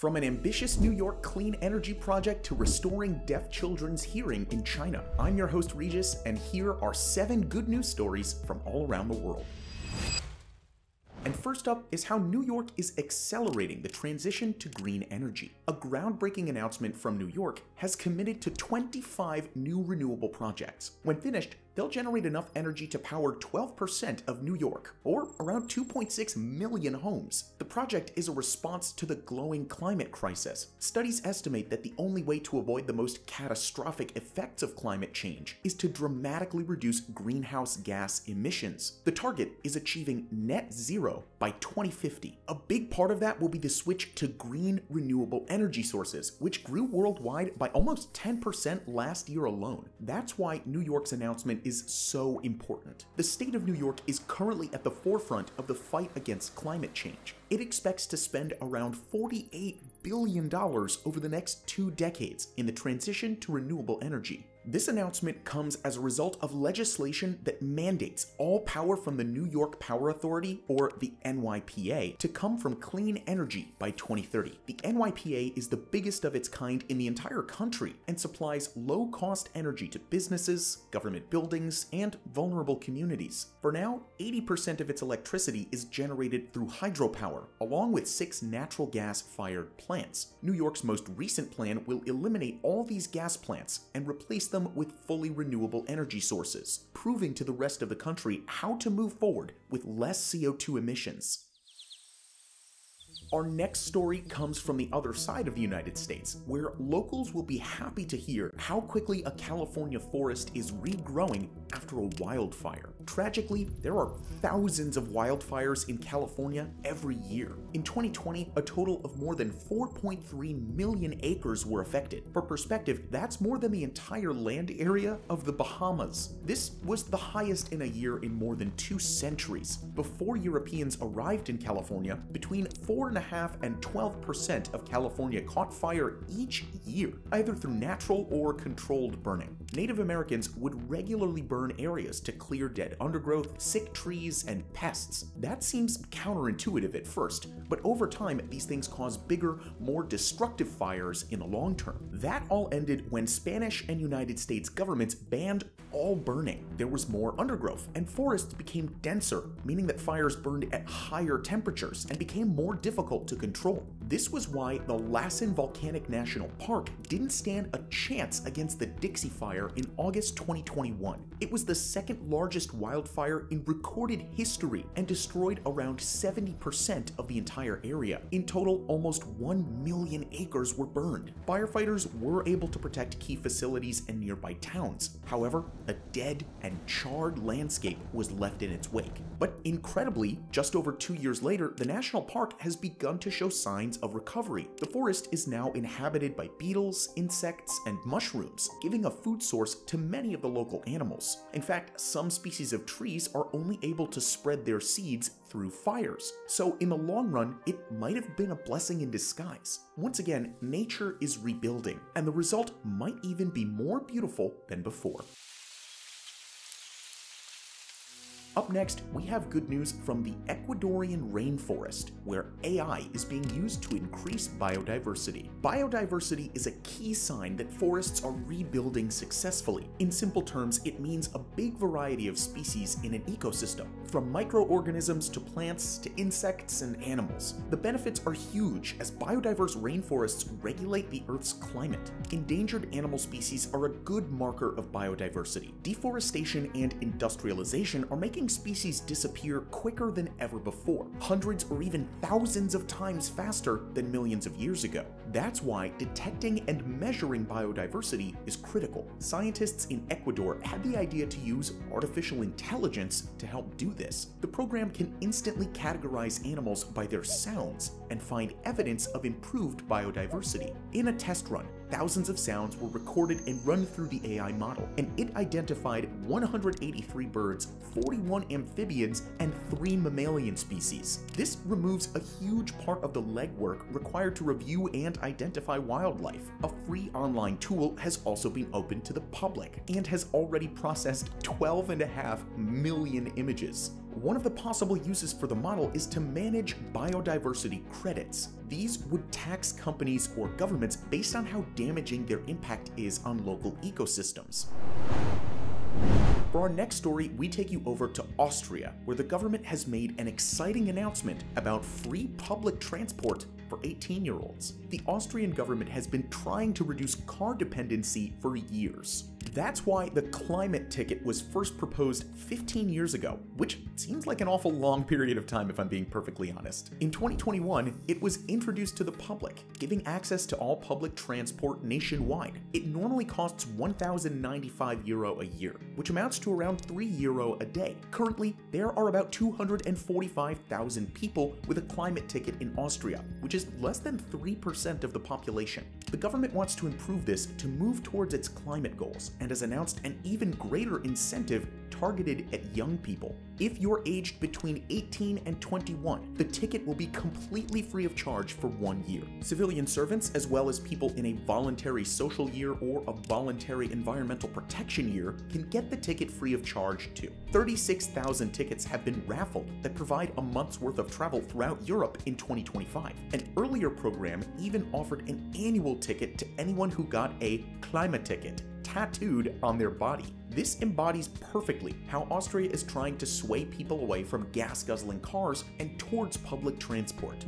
From an ambitious New York clean energy project to restoring deaf children's hearing in China, I'm your host Regis, and here are 7 good news stories from all around the world. And first up is how New York is accelerating the transition to green energy. A groundbreaking announcement from New York has committed to 25 new renewable projects. When finished, they'll generate enough energy to power 12% of New York, or around 2.6 million homes. The project is a response to the glowing climate crisis. Studies estimate that the only way to avoid the most catastrophic effects of climate change is to dramatically reduce greenhouse gas emissions. The target is achieving net zero by 2050. A big part of that will be the switch to green renewable energy sources, which grew worldwide by almost 10% last year alone. That's why New York's announcement is so important. The state of New York is currently at the forefront of the fight against climate change. It expects to spend around $48 billion over the next 2 decades in the transition to renewable energy. This announcement comes as a result of legislation that mandates all power from the New York Power Authority, or the NYPA, to come from clean energy by 2030. The NYPA is the biggest of its kind in the entire country and supplies low-cost energy to businesses, government buildings, and vulnerable communities. For now, 80% of its electricity is generated through hydropower, along with 6 natural gas-fired plants. New York's most recent plan will eliminate all these gas plants and replace them with fully renewable energy sources, proving to the rest of the country how to move forward with less CO2 emissions. Our next story comes from the other side of the United States, where locals will be happy to hear how quickly a California forest is regrowing after a wildfire. Tragically, there are thousands of wildfires in California every year. In 2020, a total of more than 4.3 million acres were affected. For perspective, that's more than the entire land area of the Bahamas. This was the highest in a year in more than 2 centuries. Before Europeans arrived in California, between 4.5% and 12% of California caught fire each year, either through natural or controlled burning. Native Americans would regularly burn areas to clear dead undergrowth, sick trees, and pests. That seems counterintuitive at first, but over time, these things cause bigger, more destructive fires in the long term. That all ended when Spanish and United States governments banned all burning. There was more undergrowth, and forests became denser, meaning that fires burned at higher temperatures and became more difficult to control. This was why the Lassen Volcanic National Park didn't stand a chance against the Dixie Fire in August 2021. It was the second largest wildfire in recorded history and destroyed around 70% of the entire area. In total, almost 1 million acres were burned. Firefighters were able to protect key facilities and nearby towns. However, a dead and charred landscape was left in its wake. But incredibly, just over 2 years later, the national park has begun to show signs of recovery. The forest is now inhabited by beetles, insects, and mushrooms, giving a food source to many of the local animals. In fact, some species of trees are only able to spread their seeds through fires. So in the long run, it might have been a blessing in disguise. Once again, nature is rebuilding, and the result might even be more beautiful than before. Up next, we have good news from the Ecuadorian rainforest, where AI is being used to increase biodiversity. Biodiversity is a key sign that forests are rebuilding successfully. In simple terms, it means a big variety of species in an ecosystem, from microorganisms to plants to insects and animals. The benefits are huge, as biodiverse rainforests regulate the Earth's climate. Endangered animal species are a good marker of biodiversity. Deforestation and industrialization are making species disappear quicker than ever before, hundreds or even thousands of times faster than millions of years ago. That's why detecting and measuring biodiversity is critical. Scientists in Ecuador had the idea to use artificial intelligence to help do this. The program can instantly categorize animals by their sounds and find evidence of improved biodiversity. In a test run, thousands of sounds were recorded and run through the AI model, and it identified 183 birds, 41 amphibians, and 3 mammalian species. This removes a huge part of the legwork required to review and identify wildlife. A free online tool has also been opened to the public and has already processed 12.5 million images. One of the possible uses for the model is to manage biodiversity credits. These would tax companies or governments based on how damaging their impact is on local ecosystems. For our next story, we take you over to Austria, where the government has made an exciting announcement about free public transport for 18-year-olds. The Austrian government has been trying to reduce car dependency for years. That's why the climate ticket was first proposed 15 years ago, which seems like an awful long period of time if I'm being perfectly honest. In 2021, it was introduced to the public, giving access to all public transport nationwide. It normally costs €1,095 a year, which amounts to around €3 a day. Currently, there are about 245,000 people with a climate ticket in Austria, which is less than 3% of the population. The government wants to improve this to move towards its climate goals and has announced an even greater incentive targeted at young people. If you're aged between 18 and 21, the ticket will be completely free of charge for 1 year. Civilian servants, as well as people in a voluntary social year or a voluntary environmental protection year, can get the ticket free of charge too. 36,000 tickets have been raffled that provide a month's worth of travel throughout Europe in 2025. An earlier program even offered an annual ticket to anyone who got a climate ticket tattooed on their body. This embodies perfectly how Austria is trying to sway people away from gas-guzzling cars and towards public transport.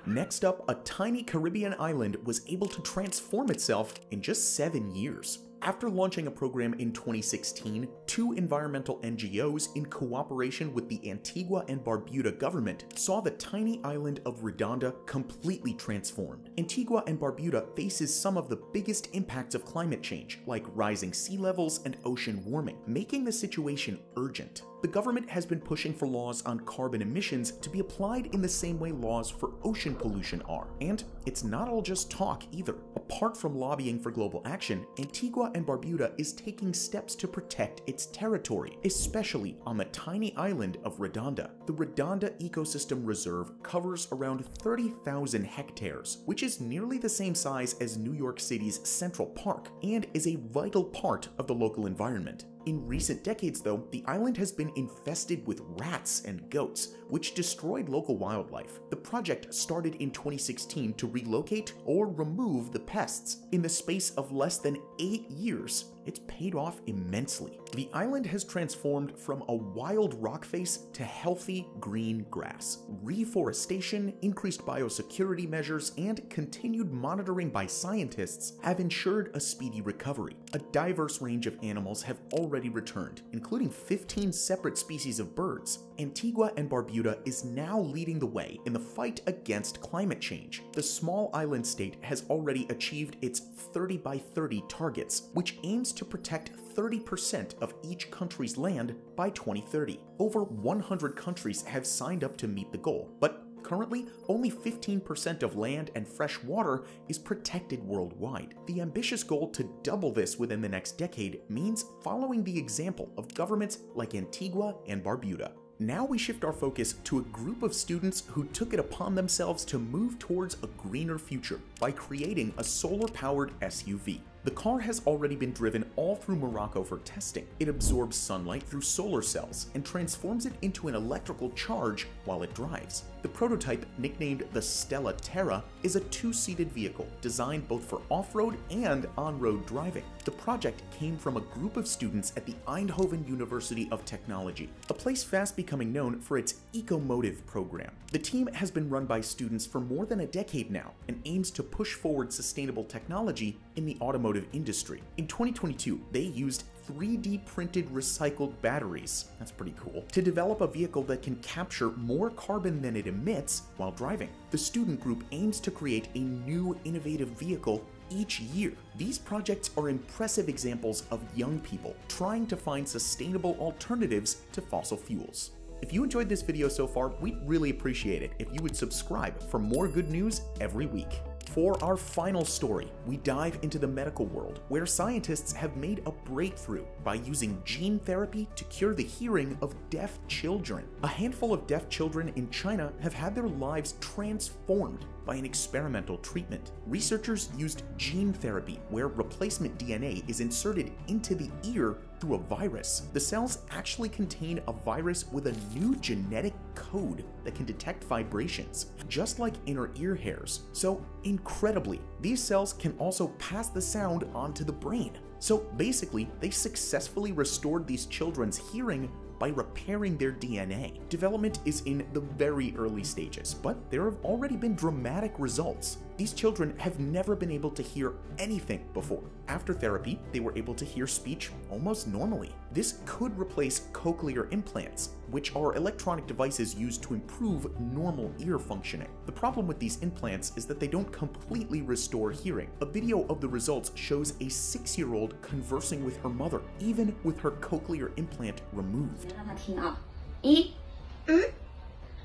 Next up, a tiny Caribbean island was able to transform itself in just 7 years. After launching a program in 2016, 2 environmental NGOs in cooperation with the Antigua and Barbuda government saw the tiny island of Redonda completely transformed. Antigua and Barbuda faces some of the biggest impacts of climate change, like rising sea levels and ocean warming, making the situation urgent. The government has been pushing for laws on carbon emissions to be applied in the same way laws for ocean pollution are. And it's not all just talk either. Apart from lobbying for global action, Antigua and Barbuda is taking steps to protect its territory, especially on the tiny island of Redonda. The Redonda Ecosystem Reserve covers around 30,000 hectares, which is nearly the same size as New York City's Central Park, and is a vital part of the local environment. In recent decades, though, the island has been infested with rats and goats, which destroyed local wildlife. The project started in 2016 to relocate or remove the pests. In the space of less than 8 years, it's paid off immensely. The island has transformed from a wild rock face to healthy green grass. Reforestation, increased biosecurity measures, and continued monitoring by scientists have ensured a speedy recovery. A diverse range of animals have already returned, including 15 separate species of birds. Antigua and Barbuda is now leading the way in the fight against climate change. The small island state has already achieved its 30 by 30 targets, which aims to protect 30% of each country's land by 2030. Over 100 countries have signed up to meet the goal, but currently, only 15% of land and fresh water is protected worldwide. The ambitious goal to double this within the next decade means following the example of governments like Antigua and Barbuda. Now we shift our focus to a group of students who took it upon themselves to move towards a greener future by creating a solar-powered SUV. The car has already been driven all through Morocco for testing. It absorbs sunlight through solar cells and transforms it into an electrical charge while it drives. The prototype, nicknamed the Stella Terra, is a 2-seated vehicle designed both for off-road and on-road driving. The project came from a group of students at the Eindhoven University of Technology, a place fast becoming known for its Ecomotive program. The team has been run by students for more than a decade now and aims to push forward sustainable technology in the automotive industry. In 2022, they used 3D printed recycled batteries, that's pretty cool, to develop a vehicle that can capture more carbon than it emits while driving. The student group aims to create a new innovative vehicle each year. These projects are impressive examples of young people trying to find sustainable alternatives to fossil fuels. If you enjoyed this video so far, we'd really appreciate it if you would subscribe for more good news every week. For our final story, we dive into the medical world, where scientists have made a breakthrough by using gene therapy to cure the hearing of deaf children. A handful of deaf children in China have had their lives transformed by an experimental treatment. Researchers used gene therapy, where replacement DNA is inserted into the ear through a virus. The cells actually contain a virus with a new genetic code that can detect vibrations, just like inner ear hairs. So incredibly, these cells can also pass the sound onto the brain. So basically, they successfully restored these children's hearing by repairing their DNA. Development is in the very early stages, but there have already been dramatic results. These children have never been able to hear anything before. After therapy, they were able to hear speech almost normally. This could replace cochlear implants, which are electronic devices used to improve normal ear functioning. The problem with these implants is that they don't completely restore hearing. A video of the results shows a 6-year-old conversing with her mother, even with her cochlear implant removed. 让他听啊，一，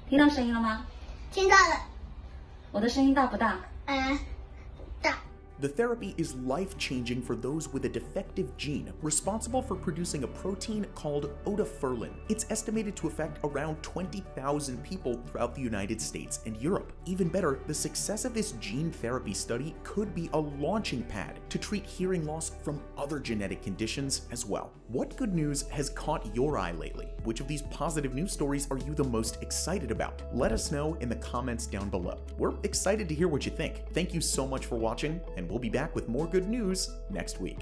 听到声音了吗？听到了。我的声音大不大？大。 The therapy is life-changing for those with a defective gene responsible for producing a protein called otoferlin. It's estimated to affect around 20,000 people throughout the United States and Europe. Even better, the success of this gene therapy study could be a launching pad to treat hearing loss from other genetic conditions as well. What good news has caught your eye lately? Which of these positive news stories are you the most excited about? Let us know in the comments down below. We're excited to hear what you think. Thank you so much for watching, and we'll be back with more good news next week.